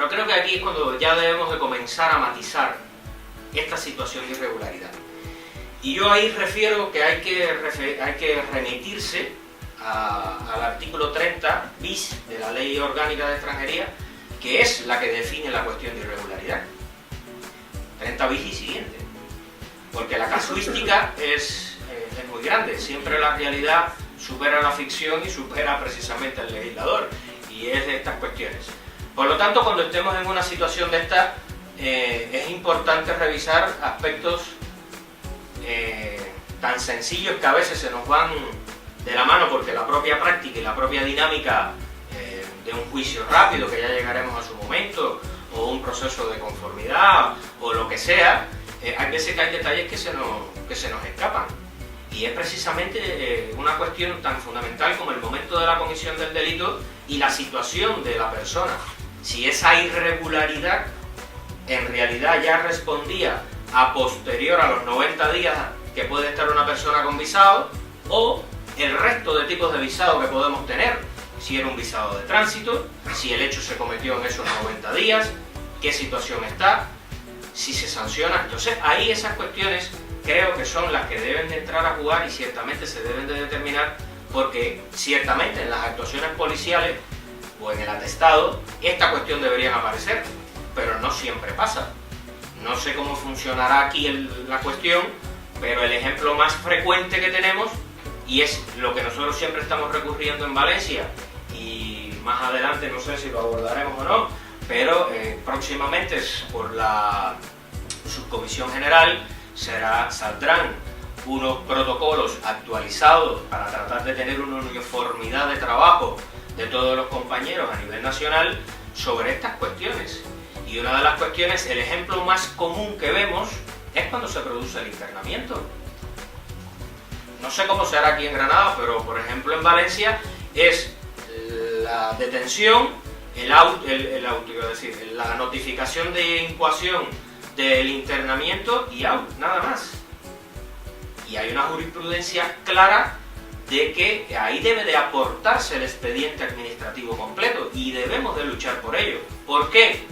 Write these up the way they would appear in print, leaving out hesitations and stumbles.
Pero creo que aquí es cuando ya debemos de comenzar a matizar esta situación de irregularidad. Y yo ahí refiero que hay que remitirse al artículo 30 bis de la Ley Orgánica de Extranjería, que es la que define la cuestión de irregularidad. 30 bis y siguiente. Porque la casuística es muy grande. Siempre la realidad supera la ficción y supera precisamente al legislador. Y es de estas cuestiones. Por lo tanto, cuando estemos en una situación de esta, es importante revisar aspectos tan sencillos que a veces se nos van de la mano porque la propia práctica y la propia dinámica de un juicio rápido, que ya llegaremos a su momento, o un proceso de conformidad, o lo que sea, hay veces que hay detalles que se nos escapan. Y es precisamente una cuestión tan fundamental como el momento de la comisión del delito y la situación de la persona. Si esa irregularidad en realidad ya respondía a posterior a los 90 días que puede estar una persona con visado, o el resto de tipos de visado que podemos tener, si era un visado de tránsito, si el hecho se cometió en esos 90 días, qué situación está, si se sanciona. Entonces ahí esas cuestiones creo que son las que deben de entrar a jugar y ciertamente se deben de determinar, porque ciertamente en las actuaciones policiales o en el atestado esta cuestión deberían aparecer, pero no siempre pasa. No sé cómo funcionará aquí la cuestión, pero el ejemplo más frecuente que tenemos, y es lo que nosotros siempre estamos recurriendo en Valencia, y más adelante no sé si lo abordaremos o no, pero próximamente por la Subcomisión General saldrán unos protocolos actualizados para tratar de tener una uniformidad de trabajo de todos los compañeros a nivel nacional sobre estas cuestiones. Y una de las cuestiones, el ejemplo más común que vemos, es cuando se produce el internamiento. No sé cómo será aquí en Granada, pero por ejemplo en Valencia es la detención, la notificación de incoación del internamiento y nada más. Y hay una jurisprudencia clara de que ahí debe de aportarse el expediente administrativo completo y debemos de luchar por ello. ¿Por qué?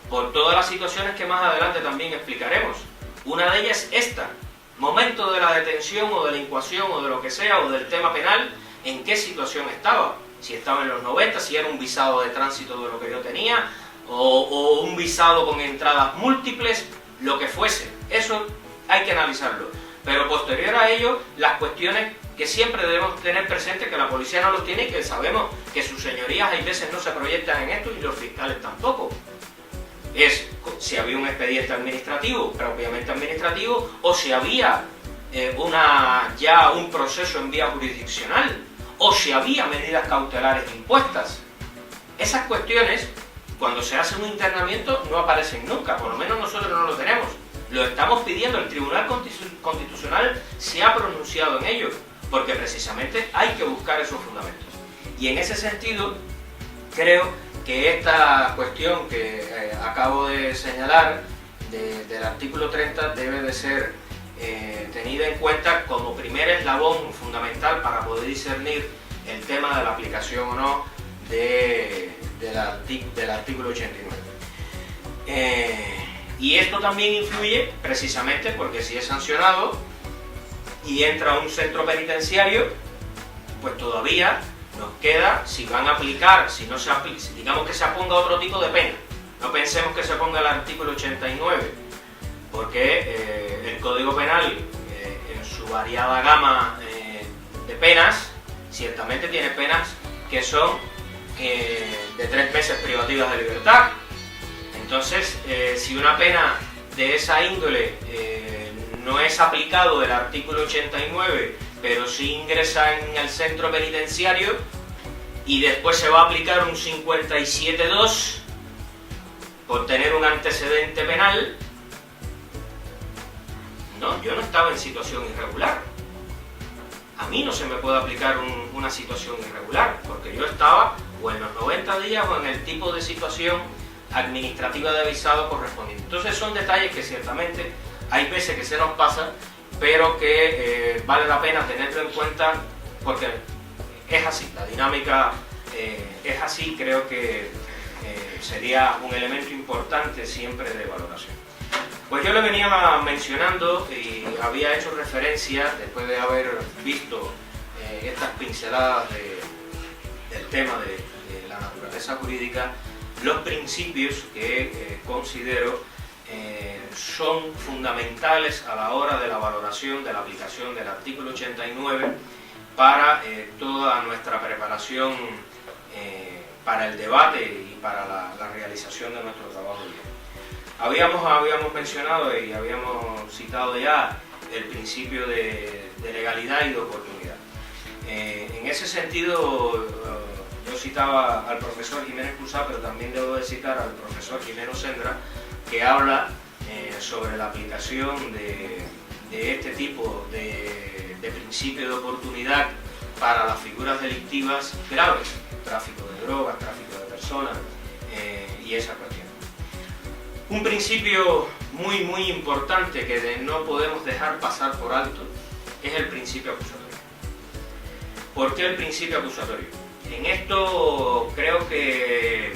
Por todas las situaciones que más adelante también explicaremos. Una de ellas es esta: momento de la detención o de la incoación o de lo que sea, o del tema penal, en qué situación estaba. Si estaba en los 90, si era un visado de tránsito de lo que yo tenía, o un visado con entradas múltiples, lo que fuese. Eso hay que analizarlo. Pero posterior a ello, las cuestiones que siempre debemos tener presente, que la policía no los tiene y que sabemos que sus señorías hay veces no se proyectan en esto y los fiscales tampoco. Es si había un expediente administrativo, propiamente administrativo, o si había ya un proceso en vía jurisdiccional, o si había medidas cautelares impuestas. Esas cuestiones, cuando se hace un internamiento, no aparecen nunca, por lo menos nosotros no lo tenemos. Lo estamos pidiendo, el Tribunal Constitucional se ha pronunciado en ello, porque precisamente hay que buscar esos fundamentos. Y en ese sentido, creo que esta cuestión que acabo de señalar del artículo 30 debe de ser tenida en cuenta como primer eslabón fundamental para poder discernir el tema de la aplicación o no del artículo 89. Y esto también influye precisamente porque si es sancionado y entra a un centro penitenciario, pues todavía nos queda, si van a aplicar, si no se aplica, digamos que se ponga otro tipo de pena. No pensemos que se ponga el artículo 89, porque el Código Penal, en su variada gama de penas, ciertamente tiene penas que son de 3 meses privativas de libertad. Entonces, si una pena de esa índole no es aplicado del artículo 89, pero sí ingresa en el centro penitenciario y después se va a aplicar un 57.2 por tener un antecedente penal, no, yo no estaba en situación irregular. A mí no se me puede aplicar una situación irregular, porque yo estaba o en los 90 días o en el tipo de situación administrativa de visado correspondiente. Entonces son detalles que ciertamente hay veces que se nos pasan, pero que vale la pena tenerlo en cuenta, porque es así, la dinámica es así. Creo que sería un elemento importante siempre de valoración. Pues yo le venía mencionando y había hecho referencia, después de haber visto estas pinceladas del tema de la naturaleza jurídica, los principios que considero son fundamentales a la hora de la valoración de la aplicación del artículo 89 para toda nuestra preparación para el debate y para la realización de nuestro trabajo diario. Habíamos mencionado y habíamos citado ya el principio de legalidad y de oportunidad. En ese sentido, yo citaba al profesor Jiménez Cruzá, pero también debo de citar al profesor Jimeno Sendra, que habla sobre la aplicación de este tipo de principio de oportunidad para las figuras delictivas graves, tráfico de drogas, tráfico de personas y esa cuestión. Un principio muy importante que no podemos dejar pasar por alto es el principio acusatorio. ¿Por qué el principio acusatorio? En esto creo que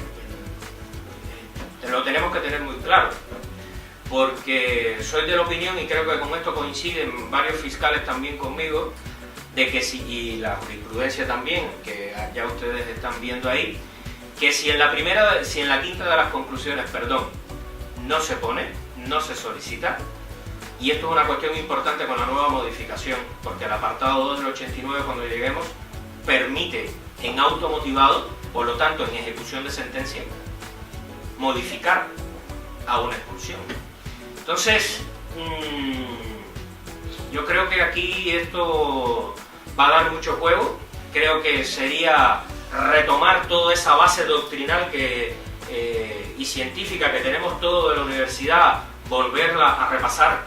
lo tenemos que tener muy claro, porque soy de la opinión, y creo que con esto coinciden varios fiscales también conmigo, de que y la jurisprudencia también, que ya ustedes están viendo ahí, que si en la quinta de las conclusiones, no se pone, no se solicita, y esto es una cuestión importante con la nueva modificación, porque el apartado 2 del 89, cuando lleguemos, permite en automotivado, por lo tanto en ejecución de sentencia, modificar a una expulsión. Entonces, yo creo que aquí esto va a dar mucho juego. Creo que sería retomar toda esa base doctrinal y científica que tenemos todo de la universidad, volverla a repasar,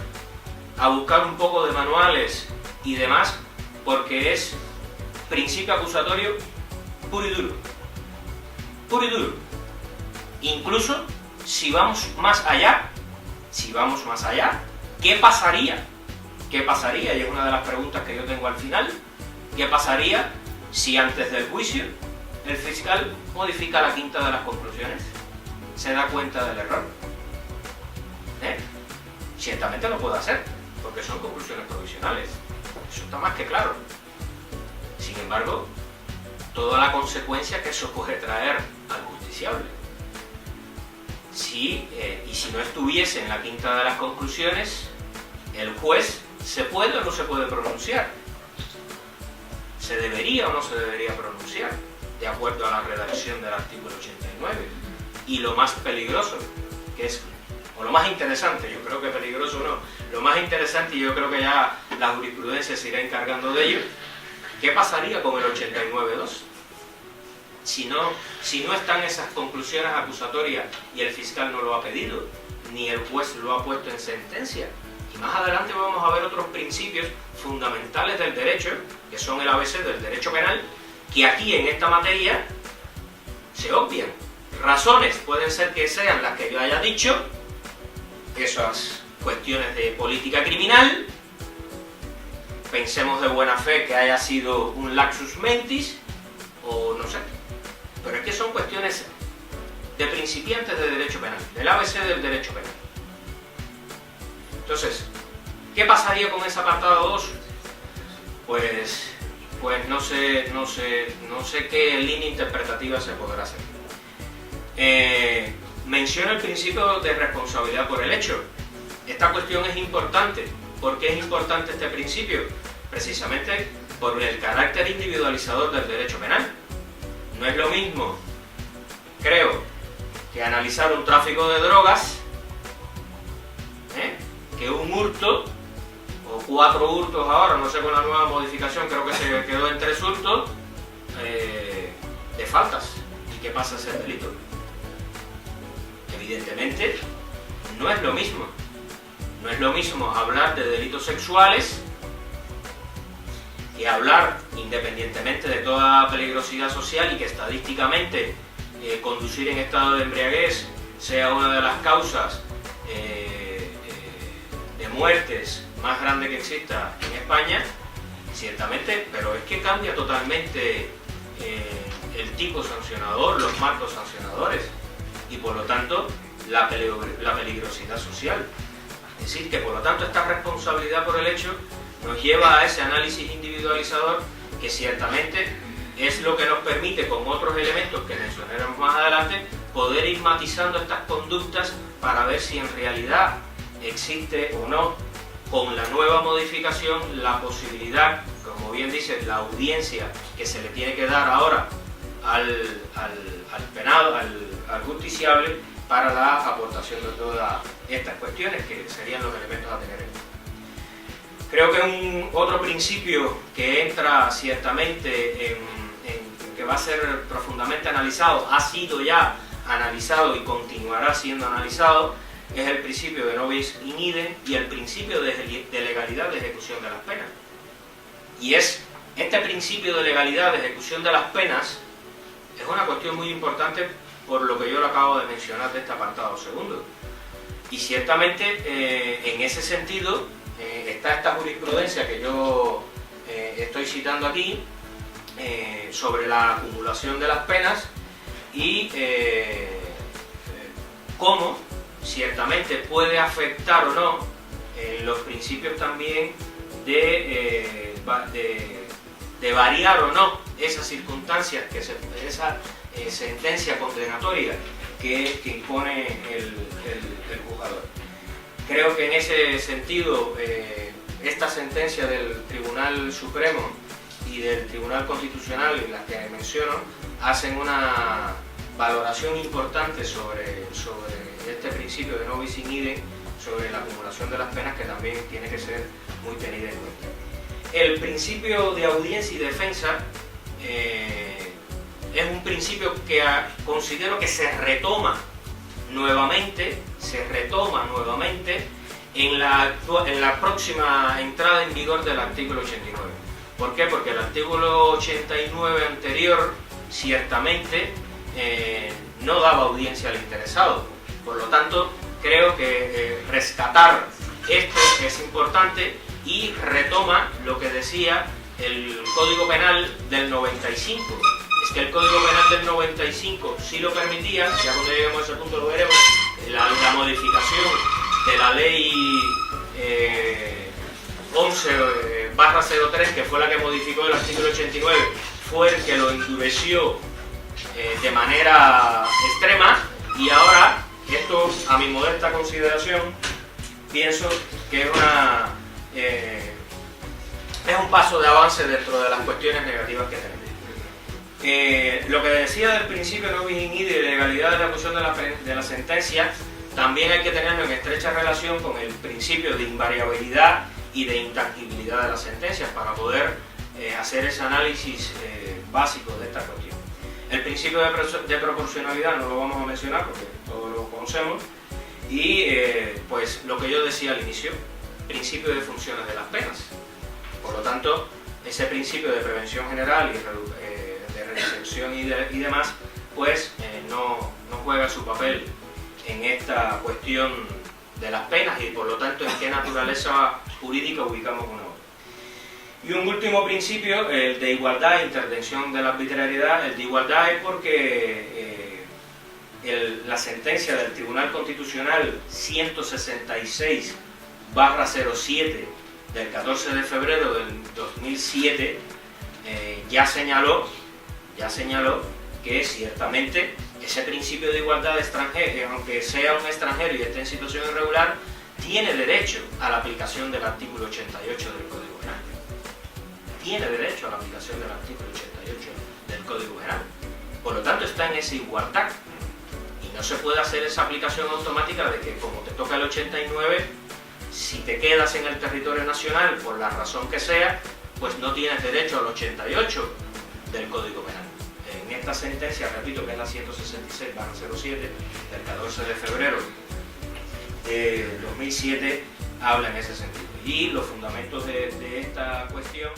a buscar un poco de manuales y demás, porque es principio acusatorio puro y duro. Puro y duro. Incluso si vamos más allá, ¿qué pasaría? ¿Qué pasaría? Y es una de las preguntas que yo tengo al final. ¿Qué pasaría si antes del juicio el fiscal modifica la quinta de las conclusiones? ¿Se da cuenta del error? Ciertamente lo puede hacer, porque son conclusiones provisionales. Eso está más que claro. Sin embargo, toda la consecuencia que eso puede traer al justiciable. Y si no estuviese en la quinta de las conclusiones, el juez ¿se puede o no se puede pronunciar? ¿Se debería o no se debería pronunciar? De acuerdo a la redacción del artículo 89. Y lo más peligroso, que es, o lo más interesante, yo creo que peligroso no, lo más interesante, y yo creo que ya la jurisprudencia se irá encargando de ello, ¿qué pasaría con el 89.2? Si no están esas conclusiones acusatorias y el fiscal no lo ha pedido, ni el juez lo ha puesto en sentencia. Y más adelante vamos a ver otros principios fundamentales del derecho, que son el ABC del derecho penal, que aquí en esta materia se obvian. Razones pueden ser que sean las que yo haya dicho, esas cuestiones de política criminal, pensemos de buena fe que haya sido un lapsus mentis, o no sé. Pero es que son cuestiones de principiantes de derecho penal, del ABC del derecho penal. Entonces, ¿qué pasaría con ese apartado 2? Pues no sé qué línea interpretativa se podrá hacer. Menciona el principio de responsabilidad por el hecho. Esta cuestión es importante. ¿Por qué es importante este principio? Precisamente por el carácter individualizador del derecho penal. No es lo mismo, creo, que analizar un tráfico de drogas que un hurto, o 4 hurtos ahora, no sé, con la nueva modificación creo que se quedó en 3 hurtos de faltas. ¿Y qué pasa a ser delito? Evidentemente no es lo mismo. No es lo mismo hablar de delitos sexuales que hablar, independientemente de toda peligrosidad social, y que estadísticamente conducir en estado de embriaguez sea una de las causas de muertes más grande que exista en España, ciertamente, pero es que cambia totalmente el tipo sancionador, los marcos sancionadores. y por lo tanto la peligrosidad social. Es decir, que por lo tanto esta responsabilidad por el hecho nos lleva a ese análisis individualizador que ciertamente es lo que nos permite, con otros elementos que mencionaremos más adelante, poder ir matizando estas conductas para ver si en realidad existe o no, con la nueva modificación, la posibilidad, como bien dice, la audiencia que se le tiene que dar ahora al penado, al justiciable, para la aportación de todas estas cuestiones que serían los elementos a tener en cuenta. Creo que otro principio que entra ciertamente que va a ser profundamente analizado, ha sido ya analizado y continuará siendo analizado, es el principio de no bis in idem y el principio de legalidad de ejecución de las penas. Y este principio de legalidad de ejecución de las penas es una cuestión muy importante por lo que yo lo acabo de mencionar de este apartado segundo. Y ciertamente en ese sentido está esta jurisprudencia que yo estoy citando aquí sobre la acumulación de las penas y cómo ciertamente puede afectar o no los principios también de variar o no esas circunstancias, esa sentencia condenatoria que impone el juzgador. Creo que en ese sentido esta sentencia del Tribunal Supremo y del Tribunal Constitucional, y las que menciono, hacen una valoración importante sobre este principio de no bis in idem, sobre la acumulación de las penas, que también tiene que ser muy tenida en cuenta. El principio de audiencia y defensa es un principio que considero que se retoma nuevamente en la próxima entrada en vigor del artículo 89. ¿Por qué? Porque el artículo 89 anterior ciertamente no daba audiencia al interesado. Por lo tanto, creo que rescatar esto es importante y retoma lo que decía el Código Penal del 95. Es que el Código Penal del 95 sí lo permitía, ya cuando lleguemos a ese punto lo veremos, la modificación de la ley 11/03, que fue la que modificó el artículo 89, fue el que lo endureció de manera extrema, y ahora esto, a mi modesta consideración, pienso que es un paso de avance dentro de las cuestiones negativas que tenemos. Lo que decía del principio no bis in idem y de legalidad de la ejecución de la sentencia, también hay que tenerlo en estrecha relación con el principio de invariabilidad y de intangibilidad de las sentencias para poder hacer ese análisis básico de esta cuestión. El principio de proporcionalidad no lo vamos a mencionar porque todos lo conocemos, y pues lo que yo decía al inicio, principio de funciones de las penas. Por lo tanto, ese principio de prevención general y de reinserción y demás, pues no juega su papel en esta cuestión de las penas, y por lo tanto en qué naturaleza jurídica ubicamos una u otra. Y un último principio, el de igualdad e intervención de la arbitrariedad. El de igualdad es porque la sentencia del Tribunal Constitucional 166/07 del 14 de febrero del 2007 ya señaló que ciertamente ese principio de igualdad de extranjero, aunque sea un extranjero y esté en situación irregular, tiene derecho a la aplicación del artículo 88 del Código Penal. Tiene derecho a la aplicación del artículo 88 del Código Penal. Por lo tanto, está en esa igualdad. Y no se puede hacer esa aplicación automática de que, como te toca el 89, si te quedas en el territorio nacional, por la razón que sea, pues no tienes derecho al 88 del Código Penal. En esta sentencia, repito, que es la 166/07 del 14 de febrero de 2007, habla en ese sentido. Y los fundamentos de esta cuestión